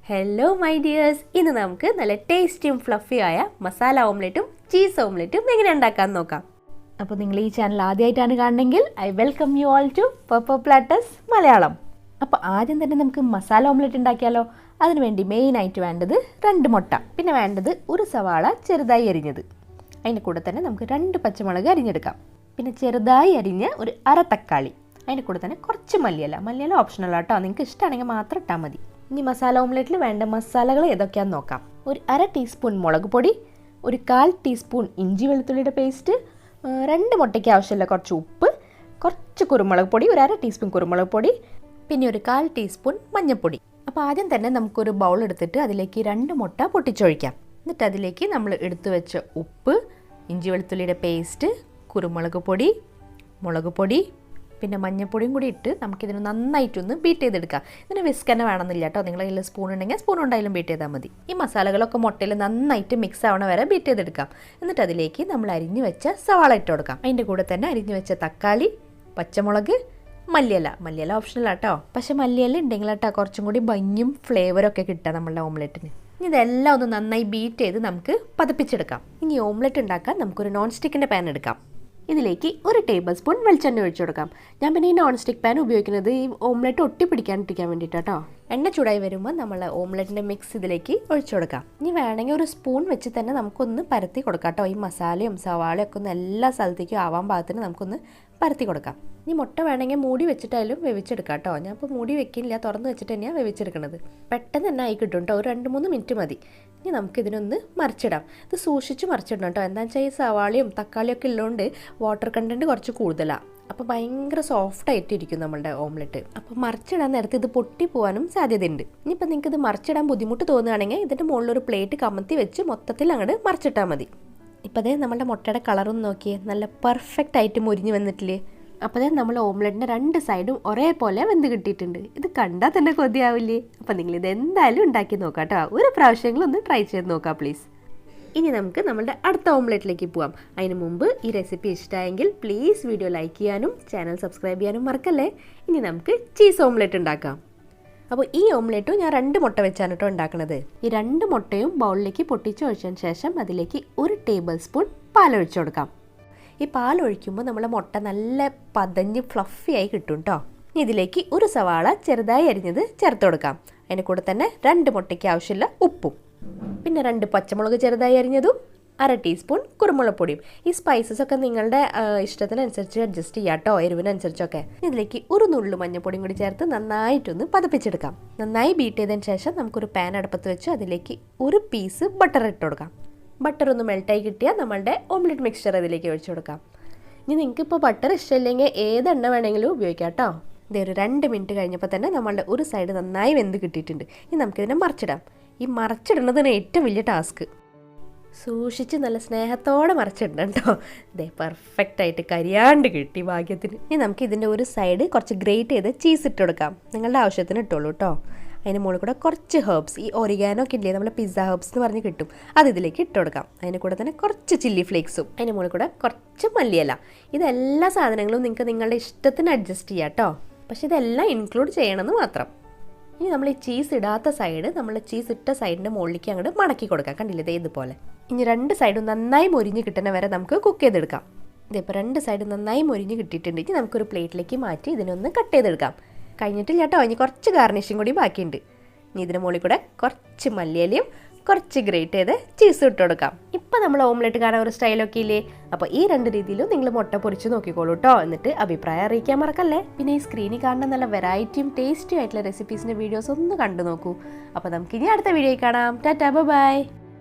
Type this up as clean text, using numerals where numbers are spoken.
Hello my dears, ഇന്ന് നമുക്ക് നല്ല ടേസ്റ്റിയും ഫ്ലഫിയായ മസാല ഓംലെറ്റും ചീസ് ഓംലെറ്റും എങ്ങനെ ഉണ്ടാക്കാമെന്ന് നോക്കാം. അപ്പോൾ നിങ്ങൾ ഈ ചാനൽ ആദ്യമായിട്ടാണ് കാണണമെങ്കിൽ I welcome you all to Platters Malayalam. അപ്പോൾ ആദ്യം തന്നെ നമുക്ക് മസാല ഓംലെറ്റ് ഉണ്ടാക്കിയാലോ. അതിനുവേണ്ടി മെയിനായിട്ട് വേണ്ടത് 2 മുട്ട, പിന്നെ വേണ്ടത് ഒരു സവാള ചെറുതായി അരിഞ്ഞത്, അതിൻ്റെ കൂടെ തന്നെ നമുക്ക് 2 പച്ചമുളക് അരിഞ്ഞെടുക്കാം, പിന്നെ ചെറുതായി അരിഞ്ഞ ഒരു അര തക്കാളി, അതിൻ്റെ കൂടെ തന്നെ കുറച്ച് മല്ലിയില ഓപ്ഷണൽ ആട്ടോ, നിങ്ങൾക്ക് ഇഷ്ടമാണെങ്കിൽ മാത്രം ഇട്ടാൽ മതി. ഇനി മസാല ഓംലെറ്റിൽ വേണ്ട മസാലകൾ ഏതൊക്കെയാണെന്ന് നോക്കാം. ഒരു അര ടീസ്പൂൺ മുളക് പൊടി, ഒരു 1/4 ടീസ്പൂൺ ഇഞ്ചി വെളുത്തുള്ളിയുടെ പേസ്റ്റ്, 2 മുട്ടയ്ക്ക് ആവശ്യമുള്ള കുറച്ച് ഉപ്പ്, കുറച്ച് കുരുമുളക് പൊടി, ഒരു അര ടീസ്പൂൺ കുരുമുളക് പൊടി, പിന്നെ ഒരു 1/4 ടീസ്പൂൺ മഞ്ഞൾപ്പൊടി. അപ്പോൾ ആദ്യം തന്നെ നമുക്കൊരു ബൗൾ എടുത്തിട്ട് അതിലേക്ക് 2 മുട്ട പൊട്ടിച്ചൊഴിക്കാം. എന്നിട്ട് അതിലേക്ക് നമ്മൾ എടുത്തു വെച്ച ഉപ്പ്, ഇഞ്ചി വെളുത്തുള്ളിയുടെ പേസ്റ്റ്, കുരുമുളക് പൊടി, മുളക് പൊടി, പിന്നെ മഞ്ഞൾപ്പൊടിയും കൂടി ഇട്ട് നമുക്കിതിന് നന്നായിട്ടൊന്ന് ബീറ്റ് ചെയ്തെടുക്കാം. ഇതിന് വിസ്ക് തന്നെ വേണമെന്നില്ല കേട്ടോ, നിങ്ങളുടെ കയ്യിൽ സ്പൂൺ ഉണ്ടെങ്കിൽ സ്പൂൺ ഉണ്ടായാലും ബീറ്റ് ചെയ്താൽ മതി. ഈ മസാലകളൊക്കെ മുട്ടയിൽ നന്നായിട്ട് മിക്സ് ആവണ വരെ ബീറ്റ് ചെയ്തെടുക്കാം. എന്നിട്ട് അതിലേക്ക് നമ്മൾ അരിഞ്ഞു വെച്ച സവാള ഇട്ട് കൊടുക്കാം. അതിൻ്റെ കൂടെ തന്നെ അരിഞ്ഞു വെച്ച തക്കാളി, പച്ചമുളക്, മല്ലിയില ഓപ്ഷണൽ ആട്ടോ, പക്ഷേ മല്ലിയില ഉണ്ടെങ്കിൽ കേട്ടോ കുറച്ചും കൂടി ഭംഗിയും ഫ്ലേവറൊക്കെ കിട്ടുക നമ്മളുടെ ഓംലെറ്റിന്. ഇനി ഇതെല്ലാം ഒന്ന് നന്നായി ബീറ്റ് ചെയ്ത് നമുക്ക് പതപ്പിച്ചെടുക്കാം. ഇനി ഓംലെറ്റ് ഉണ്ടാക്കാൻ നമുക്കൊരു നോൺ സ്റ്റിക്കിൻ്റെ പാൻ എടുക്കാം. ഇതിലേക്ക് 1 ടേബിൾ സ്പൂൺ വെളിച്ചെണ്ണ ഒഴിച്ചു കൊടുക്കാം. ഞാൻ പിന്നെ ഈ നോൺ സ്റ്റിക്ക് പാൻ ഉപയോഗിക്കുന്നത് ഈ ഓംലെറ്റ് ഒട്ടിപ്പിടിക്കാണ്ടിരിക്കാൻ വേണ്ടിയിട്ടാട്ടോ. എണ്ണ ചൂടായി വരുമ്പോൾ നമ്മൾ ഓംലെറ്റിൻ്റെ മിക്സ് ഇതിലേക്ക് ഒഴിച്ചു കൊടുക്കാം. ഇനി വേണമെങ്കിൽ ഒരു സ്പൂൺ വെച്ച് തന്നെ നമുക്കൊന്ന് പരത്തി കൊടുക്കാം കേട്ടോ. ഈ മസാലയും സവാളയും ഒക്കെ ഒന്ന് എല്ലാ സ്ഥലത്തേക്കും ആവാൻ പാകത്തിന് നമുക്കൊന്ന് പരത്തി കൊടുക്കാം. ഇനി മുട്ട വേണമെങ്കിൽ മൂടി വെച്ചിട്ടായാലും വേവിച്ചെടുക്കാം കേട്ടോ. ഞാൻ ഇപ്പോൾ മൂടി വെക്കില്ല, തുറന്ന് വെച്ചിട്ട് തന്നെയാണ് വേവിച്ചെടുക്കുന്നത്. പെട്ടെന്ന് തന്നെ ആയി കിട്ടും കേട്ടോ, ഒരു 2-3 മിനിറ്റ് മതി. ഇനി നമുക്കിതിനൊന്ന് മറിച്ചിടാം. ഇത് സൂക്ഷിച്ച് മറിച്ചിടണം കേട്ടോ. എന്താണെന്ന് വെച്ചാൽ ഈ സവാളയും തക്കാളിയും ഒക്കെ ഉള്ളതുകൊണ്ട് വാട്ടർ കണ്ടൻറ്റ് കുറച്ച് കൂടുതലാണ്. അപ്പോൾ ഭയങ്കര സോഫ്റ്റായിട്ടിരിക്കും നമ്മളുടെ ഓംലെറ്റ്. അപ്പോൾ മറിച്ചിടാൻ നേരത്തെ ഇത് പൊട്ടി പോകാനും സാധ്യതയുണ്ട്. ഇനിയിപ്പോൾ നിങ്ങൾക്ക് ഇത് മറിച്ചിടാൻ ബുദ്ധിമുട്ട് തോന്നുകയാണെങ്കിൽ ഇതിൻ്റെ മുകളിലൊരു പ്ലേറ്റ് കമത്തി വെച്ച് മൊത്തത്തിൽ അങ്ങോട്ട് മറിച്ചിട്ടാൽ മതി. ഇപ്പോൾ അതേ നമ്മളുടെ മുട്ടയുടെ കളറൊന്ന് നോക്കിയേ, നല്ല പെർഫെക്റ്റ് ആയിട്ട് മുരിഞ്ഞ് വന്നിട്ടില്ലേ. അപ്പോൾ നമ്മൾ ഓംലെറ്റിൻ്റെ 2 സൈഡും ഒരേപോലെ വെന്ത് കിട്ടിയിട്ടുണ്ട്. ഇത് കണ്ടാൽ തന്നെ കൊതിയാവില്ലേ. അപ്പോൾ നിങ്ങളിത് എന്തായാലും ഉണ്ടാക്കി നോക്കാം കേട്ടോ. ഒരു പ്രാവശ്യമെങ്കിലും ഒന്ന് ട്രൈ ചെയ്ത് നോക്കാം പ്ലീസ്. ഇനി നമുക്ക് നമ്മളുടെ അടുത്ത ഓംലെറ്റിലേക്ക് പോവാം. അതിന് മുമ്പ് ഈ റെസിപ്പി ഇഷ്ടമായെങ്കിൽ പ്ലീസ് വീഡിയോ ലൈക്ക് ചെയ്യാനും ചാനൽ സബ്സ്ക്രൈബ് ചെയ്യാനും മറക്കല്ലേ. ഇനി നമുക്ക് ചീസ് ഓംലെറ്റ് ഉണ്ടാക്കാം. അപ്പോൾ ഈ ഓംലെറ്റും ഞാൻ 2 മുട്ട വെച്ചാണ് കേട്ടോ ഉണ്ടാക്കുന്നത്. ഈ 2 മുട്ടയും ബൗളിലേക്ക് പൊട്ടിച്ച് ഒഴിച്ചതിന് ശേഷം അതിലേക്ക് 1 ടേബിൾ സ്പൂൺ പാലൊഴിച്ചു കൊടുക്കാം. ഈ പാലൊഴിക്കുമ്പോൾ നമ്മളെ മുട്ട നല്ല പതഞ്ഞ് ഫ്ലഫി ആയി കിട്ടും കേട്ടോ. ഇതിലേക്ക് ഒരു സവാള ചെറുതായി അരിഞ്ഞത് ചേർത്ത് കൊടുക്കാം. അതിൻ്റെ കൂടെ തന്നെ 2 മുട്ടയ്ക്ക് ആവശ്യമുള്ള ഉപ്പും, പിന്നെ 2 പച്ചമുളക് ചെറുതായി അരിഞ്ഞതും, അര ടീസ്പൂൺ കുരുമുളക് പൊടിയും. ഈ സ്പൈസസ് ഒക്കെ നിങ്ങളുടെ ഇഷ്ടത്തിനനുസരിച്ച് അഡ്ജസ്റ്റ് ചെയ്യാം കേട്ടോ, എരിവിനനുസരിച്ചൊക്കെ. ഇതിലേക്ക് ഒരു നുള്ളു മഞ്ഞൾപ്പൊടിയും കൂടി ചേർത്ത് നന്നായിട്ടൊന്ന് പതപ്പിച്ചെടുക്കാം. നന്നായി ബീറ്റ് ചെയ്തതിന് ശേഷം നമുക്കൊരു പാൻ അടുപ്പത്ത് വെച്ച് അതിലേക്ക് 1 പീസ് ബട്ടർ ഇട്ട് കൊടുക്കാം. ബട്ടർ ഒന്ന് മെൽട്ടായി കിട്ടിയാൽ നമ്മളുടെ ഓംലെറ്റ് മിക്സ്ചർ അതിലേക്ക് ഒഴിച്ചു കൊടുക്കാം. ഇനി നിങ്ങൾക്ക് ഇപ്പോൾ ബട്ടർ ഇഷ്ടമില്ലെങ്കിൽ ഏതെണ്ണ വേണമെങ്കിലും ഉപയോഗിക്കാം കേട്ടോ. ഇതേ ഒരു 2 മിനിറ്റ് കഴിഞ്ഞപ്പോൾ തന്നെ നമ്മളുടെ ഒരു സൈഡ് നന്നായി വെന്ത് കിട്ടിയിട്ടുണ്ട്. ഇനി നമുക്കിതിനെ മറിച്ചിടാം. ഈ മറിച്ചിടുന്നതിന് ഏറ്റവും വലിയ ടാസ്ക്. സൂക്ഷിച്ച് നല്ല സ്നേഹത്തോടെ മറിച്ചിടണം കേട്ടോ. ഇതേ പെർഫെക്റ്റായിട്ട് കരിയാണ്ട് കിട്ടി ഭാഗ്യത്തിന്. ഇനി നമുക്ക് ഇതിൻ്റെ ഒരു സൈഡ് കുറച്ച് ഗ്രേറ്റ് ചെയ്ത് ചീസ് ഇട്ട് കൊടുക്കാം. നിങ്ങളുടെ ആവശ്യത്തിന് ഇട്ടോളൂ കേട്ടോ. അതിന് മുകളിൽ കൂടെ കുറച്ച് ഹെർബ്സ്, ഈ ഒറിഗാനോ ഒക്കെ ഇല്ലേ, നമ്മൾ പിസ്സ ഹെർബ്സ് എന്ന് പറഞ്ഞ് കിട്ടും, അത് ഇതിലേക്ക് ഇട്ട് കൊടുക്കാം. അതിന് കൂടെ തന്നെ കുറച്ച് ചില്ലി ഫ്ലേക്സും, അതിന് മുകളിൽ കൂടെ കുറച്ച് മല്ലിയില. ഇതെല്ലാ സാധനങ്ങളും നിങ്ങൾക്ക് നിങ്ങളുടെ ഇഷ്ടത്തിന് അഡ്ജസ്റ്റ് ചെയ്യാം കേട്ടോ. പക്ഷെ ഇതെല്ലാം ഇൻക്ലൂഡ് ചെയ്യണമെന്ന് മാത്രം. ഇനി നമ്മൾ ഈ ചീസ് ഇടാത്ത സൈഡ് നമ്മൾ ചീസ് ഇട്ട സൈഡിൻ്റെ മുകളിലേക്ക് അങ്ങോട്ട് മടക്കി കൊടുക്കാം. കണ്ടില്ലേ ഇതുപോലെ. ഇനി 2 സൈഡും നന്നായി മൊരിഞ്ഞ് കിട്ടുന്ന വരെ നമുക്ക് കുക്ക് ചെയ്തെടുക്കാം. ഇതിപ്പോൾ 2 സൈഡ് നന്നായി മൊരിഞ്ഞ് കിട്ടിയിട്ടുണ്ട്. ഇനി നമുക്കൊരു പ്ലേറ്റിലേക്ക് മാറ്റി ഇതിനൊന്ന് കട്ട് ചെയ്തെടുക്കാം. കഴിഞ്ഞിട്ടില്ല കേട്ടോ, ഇനി കുറച്ച് ഗാർണിഷിങ് കൂടി ബാക്കിയുണ്ട്. ഇനി ഇതിന് മുകളിൽ കൂടെ കുറച്ച് മല്ലിയിലയും കുറച്ച് ഗ്രേറ്റ് ചെയ്ത് ചീസ് ഇട്ട് കൊടുക്കാം. ഇപ്പം നമ്മൾ ഓംലെറ്റ് കാണാൻ ഒരു സ്റ്റൈലൊക്കെ ഇല്ലേ. അപ്പോൾ ഈ 2 രീതിയിലും നിങ്ങൾ മുട്ട പൊരിച്ച് നോക്കിക്കോളൂ കേട്ടോ. എന്നിട്ട് അഭിപ്രായം അറിയിക്കാൻ മറക്കല്ലേ. പിന്നെ ഈ സ്ക്രീനിൽ കാണുന്ന നല്ല വെറൈറ്റിയും ടേസ്റ്റിയും ആയിട്ടുള്ള റെസിപ്പീസിൻ്റെ വീഡിയോസ് ഒന്ന് കണ്ടു നോക്കൂ. അപ്പോൾ നമുക്കിനി അടുത്ത വീഡിയോയിൽ കാണാം. ടാറ്റാ, ബൈ.